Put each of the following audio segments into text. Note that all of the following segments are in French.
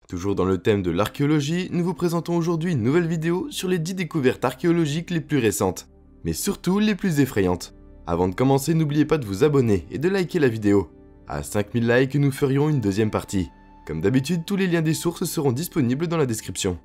Toujours dans le thème de l'archéologie, nous vous présentons aujourd'hui une nouvelle vidéo sur les 10 découvertes archéologiques les plus récentes, mais surtout les plus effrayantes. Avant de commencer, n'oubliez pas de vous abonner et de liker la vidéo. À 5000 likes, nous ferions une deuxième partie. Comme d'habitude, tous les liens des sources seront disponibles dans la description.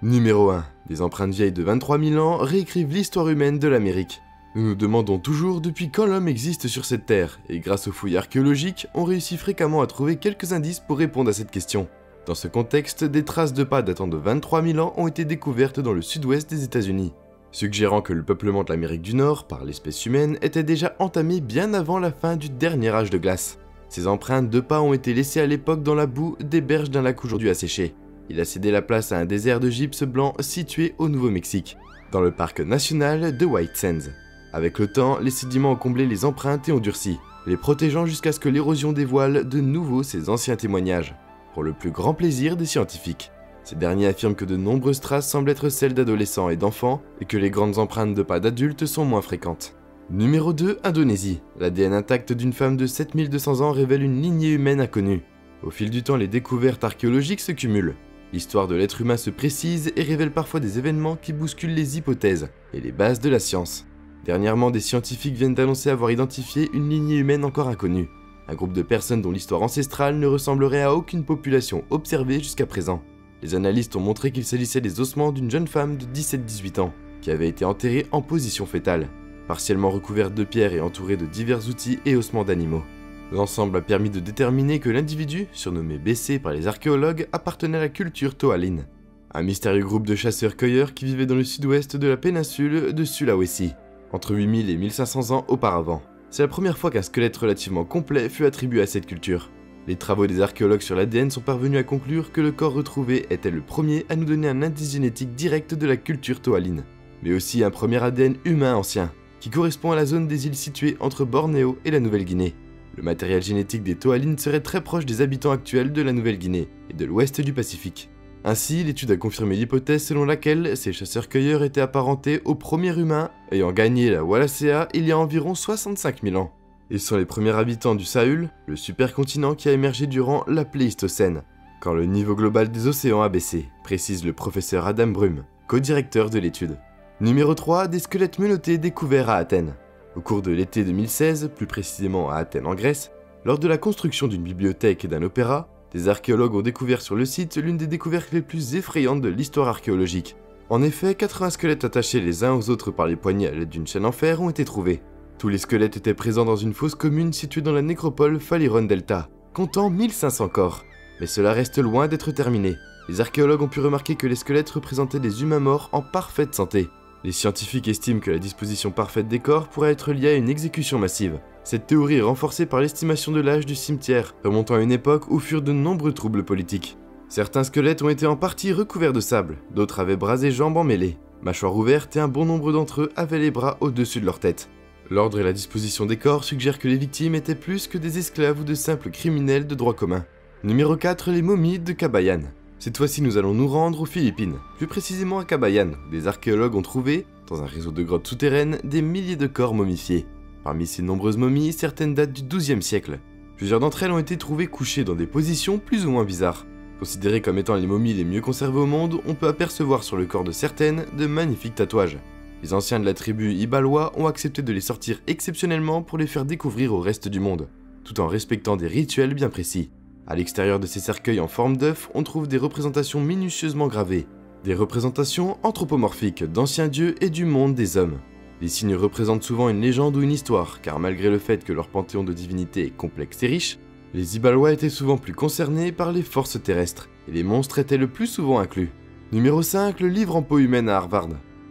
Numéro 1. Des empreintes vieilles de 23 000 ans réécrivent l'histoire humaine de l'Amérique. Nous nous demandons toujours depuis quand l'homme existe sur cette terre, et grâce aux fouilles archéologiques, on réussit fréquemment à trouver quelques indices pour répondre à cette question. Dans ce contexte, des traces de pas datant de 23 000 ans ont été découvertes dans le sud-ouest des États-Unis, suggérant que le peuplement de l'Amérique du Nord par l'espèce humaine était déjà entamé bien avant la fin du dernier âge de glace. Ces empreintes de pas ont été laissées à l'époque dans la boue des berges d'un lac aujourd'hui asséché. Il a cédé la place à un désert de gypse blanc situé au Nouveau-Mexique, dans le parc national de White Sands. Avec le temps, les sédiments ont comblé les empreintes et ont durci, les protégeant jusqu'à ce que l'érosion dévoile de nouveau ces anciens témoignages, pour le plus grand plaisir des scientifiques. Ces derniers affirment que de nombreuses traces semblent être celles d'adolescents et d'enfants, et que les grandes empreintes de pas d'adultes sont moins fréquentes. Numéro 2, Indonésie. L'ADN intact d'une femme de 7200 ans révèle une lignée humaine inconnue. Au fil du temps, les découvertes archéologiques se cumulent. L'histoire de l'être humain se précise et révèle parfois des événements qui bousculent les hypothèses et les bases de la science. Dernièrement, des scientifiques viennent d'annoncer avoir identifié une lignée humaine encore inconnue. Un groupe de personnes dont l'histoire ancestrale ne ressemblerait à aucune population observée jusqu'à présent. Les analystes ont montré qu'il s'agissait des ossements d'une jeune femme de 17-18 ans, qui avait été enterrée en position fœtale, partiellement recouverte de pierres et entourée de divers outils et ossements d'animaux. L'ensemble a permis de déterminer que l'individu, surnommé BC par les archéologues, appartenait à la culture Toaline, un mystérieux groupe de chasseurs-cueilleurs qui vivait dans le sud-ouest de la péninsule de Sulawesi, entre 8000 et 1500 ans auparavant. C'est la première fois qu'un squelette relativement complet fut attribué à cette culture. Les travaux des archéologues sur l'ADN sont parvenus à conclure que le corps retrouvé était le premier à nous donner un indice génétique direct de la culture Toaline, mais aussi un premier ADN humain ancien, qui correspond à la zone des îles situées entre Bornéo et la Nouvelle-Guinée. Le matériel génétique des Toalines serait très proche des habitants actuels de la Nouvelle-Guinée et de l'ouest du Pacifique. Ainsi, l'étude a confirmé l'hypothèse selon laquelle ces chasseurs-cueilleurs étaient apparentés aux premiers humains ayant gagné la Wallacea il y a environ 65 000 ans. Ils sont les premiers habitants du Sahul, le supercontinent qui a émergé durant la Pléistocène, quand le niveau global des océans a baissé, précise le professeur Adam Brum, co-directeur de l'étude. Numéro 3, des squelettes menottés découverts à Athènes. Au cours de l'été 2016, plus précisément à Athènes en Grèce, lors de la construction d'une bibliothèque et d'un opéra, des archéologues ont découvert sur le site l'une des découvertes les plus effrayantes de l'histoire archéologique. En effet, 80 squelettes attachés les uns aux autres par les poignets à l'aide d'une chaîne en fer ont été trouvés. Tous les squelettes étaient présents dans une fosse commune située dans la nécropole Phaleron Delta, comptant 1500 corps. Mais cela reste loin d'être terminé. Les archéologues ont pu remarquer que les squelettes représentaient des humains morts en parfaite santé. Les scientifiques estiment que la disposition parfaite des corps pourrait être liée à une exécution massive. Cette théorie est renforcée par l'estimation de l'âge du cimetière, remontant à une époque où furent de nombreux troubles politiques. Certains squelettes ont été en partie recouverts de sable, d'autres avaient bras et jambes emmêlés, mâchoires ouvertes et un bon nombre d'entre eux avaient les bras au-dessus de leur tête. L'ordre et la disposition des corps suggèrent que les victimes étaient plus que des esclaves ou de simples criminels de droit commun. Numéro 4, les momies de Cagayan. Cette fois-ci, nous allons nous rendre aux Philippines, plus précisément à Cagayan, où des archéologues ont trouvé, dans un réseau de grottes souterraines, des milliers de corps momifiés. Parmi ces nombreuses momies, certaines datent du XIIe siècle. Plusieurs d'entre elles ont été trouvées couchées dans des positions plus ou moins bizarres. Considérées comme étant les momies les mieux conservées au monde, on peut apercevoir sur le corps de certaines de magnifiques tatouages. Les anciens de la tribu Ibalois ont accepté de les sortir exceptionnellement pour les faire découvrir au reste du monde, tout en respectant des rituels bien précis. À l'extérieur de ces cercueils en forme d'œuf, on trouve des représentations minutieusement gravées, des représentations anthropomorphiques d'anciens dieux et du monde des hommes. Les signes représentent souvent une légende ou une histoire, car malgré le fait que leur panthéon de divinités est complexe et riche, les Ibalois étaient souvent plus concernés par les forces terrestres, et les monstres étaient le plus souvent inclus. Numéro 5, le livre en peau humaine à Harvard.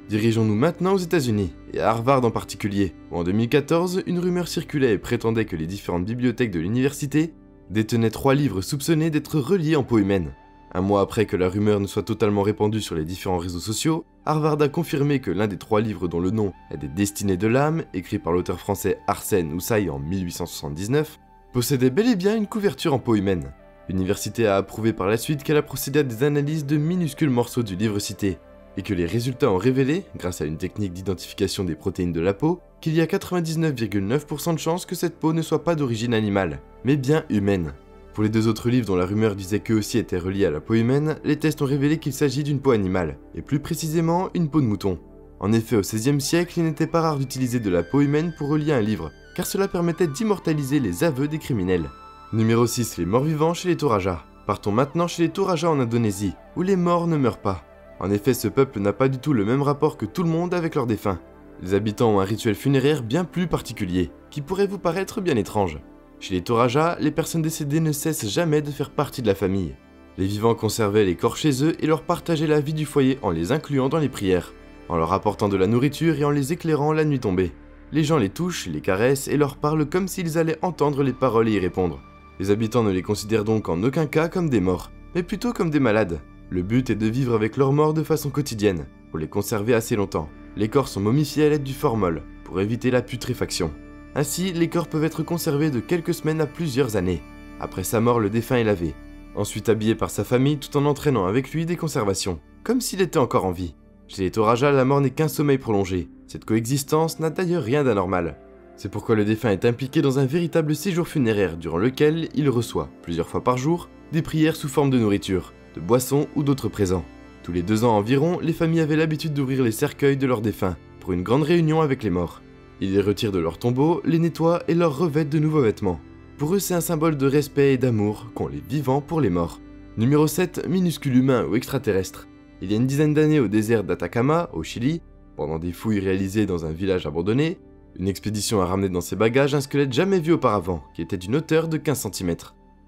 Dirigeons-nous maintenant aux États-Unis, et à Harvard en particulier, où en 2014, une rumeur circulait et prétendait que les différentes bibliothèques de l'université détenaient 3 livres soupçonnés d'être reliés en peau humaine. Un mois après que la rumeur ne soit totalement répandue sur les différents réseaux sociaux, Harvard a confirmé que l'un des 3 livres dont le nom est des Destinées de l'âme, écrit par l'auteur français Arsène Houssaye en 1879, possédait bel et bien une couverture en peau humaine. L'université a approuvé par la suite qu'elle a procédé à des analyses de minuscules morceaux du livre cité, et que les résultats ont révélé, grâce à une technique d'identification des protéines de la peau, qu'il y a 99,9% de chances que cette peau ne soit pas d'origine animale, mais bien humaine. Pour les deux autres livres dont la rumeur disait qu'eux aussi étaient reliés à la peau humaine, les tests ont révélé qu'il s'agit d'une peau animale, et plus précisément une peau de mouton. En effet, au XVIe siècle, il n'était pas rare d'utiliser de la peau humaine pour relier un livre, car cela permettait d'immortaliser les aveux des criminels. Numéro 6, les morts vivants chez les Toraja. Partons maintenant chez les Toraja en Indonésie, où les morts ne meurent pas. En effet, ce peuple n'a pas du tout le même rapport que tout le monde avec leurs défunts. Les habitants ont un rituel funéraire bien plus particulier, qui pourrait vous paraître bien étrange. Chez les Toraja, les personnes décédées ne cessent jamais de faire partie de la famille. Les vivants conservaient les corps chez eux et leur partageaient la vie du foyer en les incluant dans les prières, en leur apportant de la nourriture et en les éclairant la nuit tombée. Les gens les touchent, les caressent et leur parlent comme s'ils allaient entendre les paroles et y répondre. Les habitants ne les considèrent donc en aucun cas comme des morts, mais plutôt comme des malades. Le but est de vivre avec leurs morts de façon quotidienne, pour les conserver assez longtemps. Les corps sont momifiés à l'aide du formol, pour éviter la putréfaction. Ainsi, les corps peuvent être conservés de quelques semaines à plusieurs années. Après sa mort, le défunt est lavé, ensuite habillé par sa famille tout en entraînant avec lui des conservations, comme s'il était encore en vie. Chez les Toraja, la mort n'est qu'un sommeil prolongé. Cette coexistence n'a d'ailleurs rien d'anormal. C'est pourquoi le défunt est impliqué dans un véritable séjour funéraire durant lequel il reçoit, plusieurs fois par jour, des prières sous forme de nourriture, de boissons ou d'autres présents. Tous les 2 ans environ, les familles avaient l'habitude d'ouvrir les cercueils de leurs défunts pour une grande réunion avec les morts. Ils les retirent de leur tombeau, les nettoient et leur revêtent de nouveaux vêtements. Pour eux, c'est un symbole de respect et d'amour qu'ont les vivants pour les morts. Numéro 7, minuscule humain ou extraterrestre. Il y a une dizaine d'années au désert d'Atacama, au Chili, pendant des fouilles réalisées dans un village abandonné, une expédition a ramené dans ses bagages un squelette jamais vu auparavant, qui était d'une hauteur de 15 cm.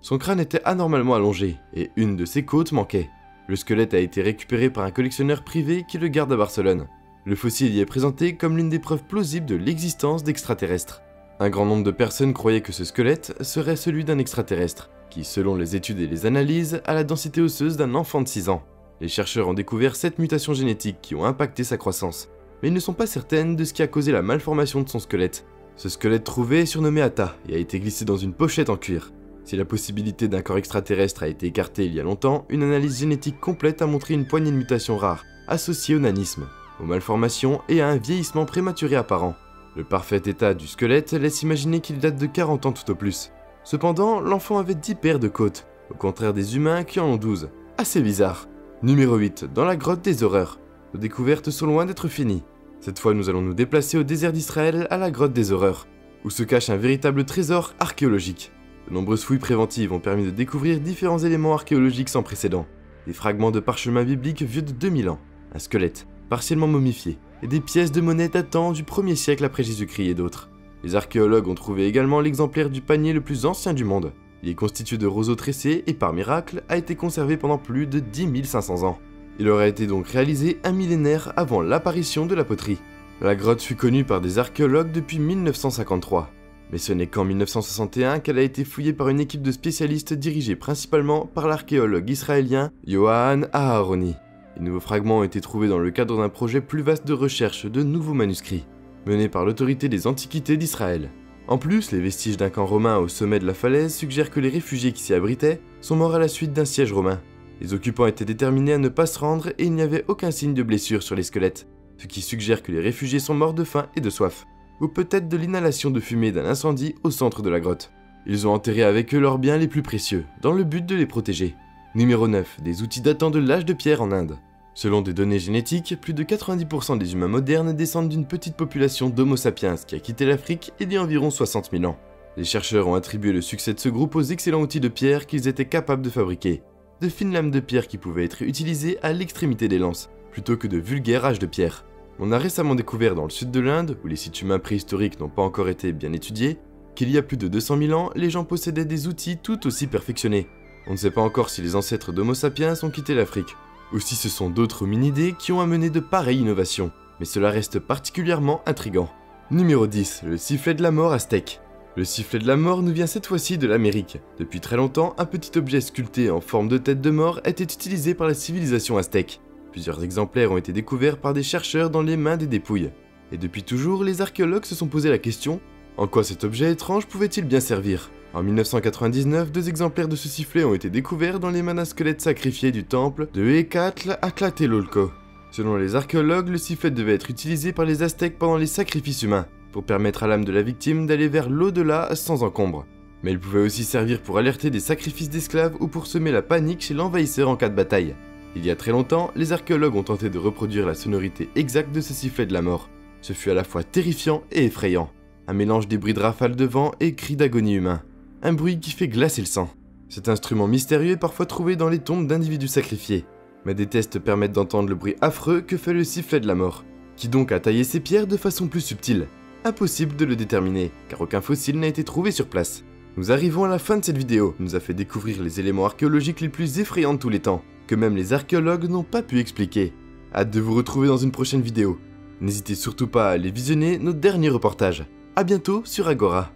Son crâne était anormalement allongé, et une de ses côtes manquait. Le squelette a été récupéré par un collectionneur privé qui le garde à Barcelone. Le fossile y est présenté comme l'une des preuves plausibles de l'existence d'extraterrestres. Un grand nombre de personnes croyaient que ce squelette serait celui d'un extraterrestre, qui, selon les études et les analyses, a la densité osseuse d'un enfant de 6 ans. Les chercheurs ont découvert 7 mutations génétiques qui ont impacté sa croissance, mais ils ne sont pas certaines de ce qui a causé la malformation de son squelette. Ce squelette trouvé est surnommé Ata et a été glissé dans une pochette en cuir. Si la possibilité d'un corps extraterrestre a été écartée il y a longtemps, une analyse génétique complète a montré une poignée de mutations rares, associées au nanisme, aux malformations et à un vieillissement prématuré apparent. Le parfait état du squelette laisse imaginer qu'il date de 40 ans tout au plus. Cependant, l'enfant avait 10 paires de côtes, au contraire des humains qui en ont 12. Assez bizarre. Numéro 8, dans la grotte des horreurs. Nos découvertes sont loin d'être finies. Cette fois, nous allons nous déplacer au désert d'Israël à la grotte des horreurs, où se cache un véritable trésor archéologique. De nombreuses fouilles préventives ont permis de découvrir différents éléments archéologiques sans précédent. Des fragments de parchemins bibliques vieux de 2000 ans, un squelette, partiellement momifié, et des pièces de monnaie datant du 1er siècle après Jésus-Christ et d'autres. Les archéologues ont trouvé également l'exemplaire du panier le plus ancien du monde. Il est constitué de roseaux tressés et par miracle a été conservé pendant plus de 10 500 ans. Il aurait été donc réalisé un millénaire avant l'apparition de la poterie. La grotte fut connue par des archéologues depuis 1953. Mais ce n'est qu'en 1961 qu'elle a été fouillée par une équipe de spécialistes dirigée principalement par l'archéologue israélien Yohann Aharoni. Les nouveaux fragments ont été trouvés dans le cadre d'un projet plus vaste de recherche de nouveaux manuscrits, mené par l'autorité des antiquités d'Israël. En plus, les vestiges d'un camp romain au sommet de la falaise suggèrent que les réfugiés qui s'y abritaient sont morts à la suite d'un siège romain. Les occupants étaient déterminés à ne pas se rendre et il n'y avait aucun signe de blessure sur les squelettes, ce qui suggère que les réfugiés sont morts de faim et de soif, ou peut-être de l'inhalation de fumée d'un incendie au centre de la grotte. Ils ont enterré avec eux leurs biens les plus précieux, dans le but de les protéger. Numéro 9, des outils datant de l'âge de pierre en Inde. Selon des données génétiques, plus de 90% des humains modernes descendent d'une petite population d'Homo sapiens qui a quitté l'Afrique il y a environ 60 000 ans. Les chercheurs ont attribué le succès de ce groupe aux excellents outils de pierre qu'ils étaient capables de fabriquer. De fines lames de pierre qui pouvaient être utilisées à l'extrémité des lances, plutôt que de vulgaires haches de pierre. On a récemment découvert dans le sud de l'Inde, où les sites humains préhistoriques n'ont pas encore été bien étudiés, qu'il y a plus de 200 000 ans, les gens possédaient des outils tout aussi perfectionnés. On ne sait pas encore si les ancêtres d'Homo sapiens ont quitté l'Afrique, ou si ce sont d'autres hominidés qui ont amené de pareilles innovations, mais cela reste particulièrement intriguant. Numéro 10, le sifflet de la mort aztèque. Le sifflet de la mort nous vient cette fois-ci de l'Amérique. Depuis très longtemps, un petit objet sculpté en forme de tête de mort était utilisé par la civilisation aztèque. Plusieurs exemplaires ont été découverts par des chercheurs dans les mains des dépouilles. Et depuis toujours, les archéologues se sont posé la question, en quoi cet objet étrange pouvait-il bien servir ? En 1999, 2 exemplaires de ce sifflet ont été découverts dans les mains d'un squelette sacrifié du temple de Hécatl à Tlatelolco. Selon les archéologues, le sifflet devait être utilisé par les Aztèques pendant les sacrifices humains, pour permettre à l'âme de la victime d'aller vers l'au-delà sans encombre. Mais ils pouvaient aussi servir pour alerter des sacrifices d'esclaves ou pour semer la panique chez l'envahisseur en cas de bataille. Il y a très longtemps, les archéologues ont tenté de reproduire la sonorité exacte de ce sifflet de la mort. Ce fut à la fois terrifiant et effrayant. Un mélange des bruits de rafales de vent et cris d'agonie humain. Un bruit qui fait glacer le sang. Cet instrument mystérieux est parfois trouvé dans les tombes d'individus sacrifiés. Mais des tests permettent d'entendre le bruit affreux que fait le sifflet de la mort. Qui donc a taillé ces pierres de façon plus subtile? Impossible de le déterminer, car aucun fossile n'a été trouvé sur place. Nous arrivons à la fin de cette vidéo, nous a fait découvrir les éléments archéologiques les plus effrayants de tous les temps, que même les archéologues n'ont pas pu expliquer. Hâte de vous retrouver dans une prochaine vidéo. N'hésitez surtout pas à aller visionner nos derniers reportages. A bientôt sur Agora.